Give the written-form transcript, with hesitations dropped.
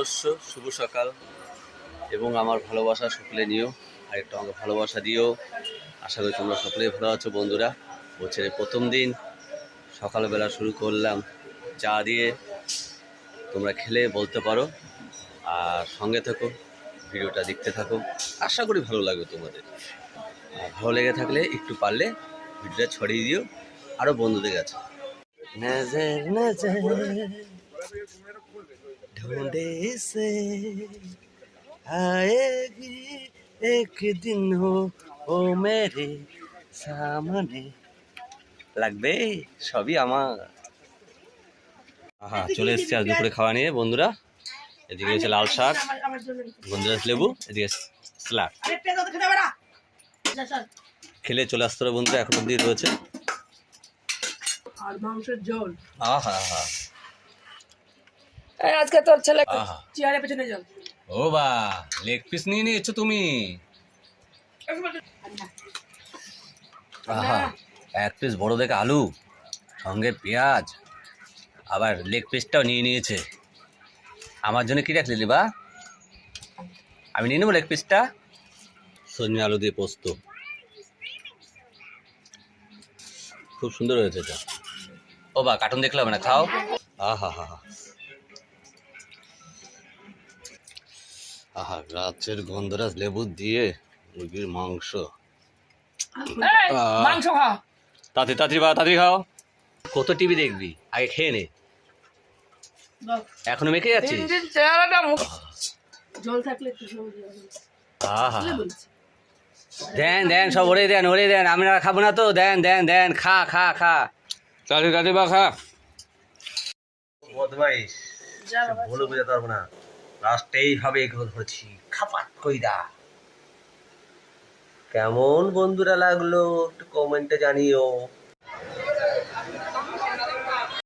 নববর্ষ, শুভ সকাল এবং আমার ভালোবাসা সকলে নিও, আর একটু আমাকে ভালোবাসা দিও। আশা করি তোমরা সকলেই ভালো আছো বন্ধুরা। বছরের প্রথম দিন সকালবেলা শুরু করলাম চা দিয়ে, তোমরা খেলে বলতে পারো, আর সঙ্গে থাকো, ভিডিওটা দেখতে থাকো। আশা করি ভালো লাগবে তোমাদের। আর ভালো লেগে থাকলে একটু পারলে ভিডিওটা ছড়িয়ে দিও আরও বন্ধুদের কাছে। নজর নজর ढूंढे से आएगी एक दिन हो मेरे सामने। লাগবে সবই আমার। হ্যাঁ, চলে এসেছি আজ দুপুরে খাওয়া নিয়ে বন্ধুরা। এদিকে হচ্ছে লাল শাক, গন্ধরাজ লেবু, এদিকে স্যালাড। খেলে চলে আসতে হবে বন্ধুরা, এখন অব্দি রয়েছে। আর মাংসের ঝোল। আহা হা, আজকে তোর ছেলে চেয়ারের পেছনে যাও। ও বা, লেগ পিস নিয়ে নিয়েছো তুমি? আহা, এক পিস বড় দেখে আলু, সঙ্গে পেঁয়াজ, আবার লেগ পিসটাও নিয়ে নিয়েছে। আমার জন্য কি রাখলি বা? আমি নিয়ে নেবো লেগ পিসটা। সজনে আলু দিয়ে পোস্ত, খুব সুন্দর হয়েছে এটা। ও বা, কার্টুন দেখলে হবে না, খাও। আহা হা হা, আহা, গাছের গন্ধরাজ লেবু দিয়ে মুরগির মাংস। মাংস খাও। তাড়াতাড়ি তাড়াতাড়ি বা, তাড়াতাড়ি খাও। কত টিভি দেখবি, আগে খেয়ে নে। এখনো মেখে যাচ্ছিস? চেহারাটা জল থাকলে একটু সবুজ হবে। আহা, দেন দেন, সব ওরে দেন, ওরে দেন, আমরা খাবো না তো, দেন দেন দেন, খা খা খা, তাড়াতাড়ি তাড়াতাড়ি বা খা। বদমাইশ, বলে বোঝাতে পারবো না, লাস্টেই ভাবে এগুলো ধরেছি খাপাত কইরা। কেমন বন্ধুরা লাগলো একটু কমেন্টে জানিও।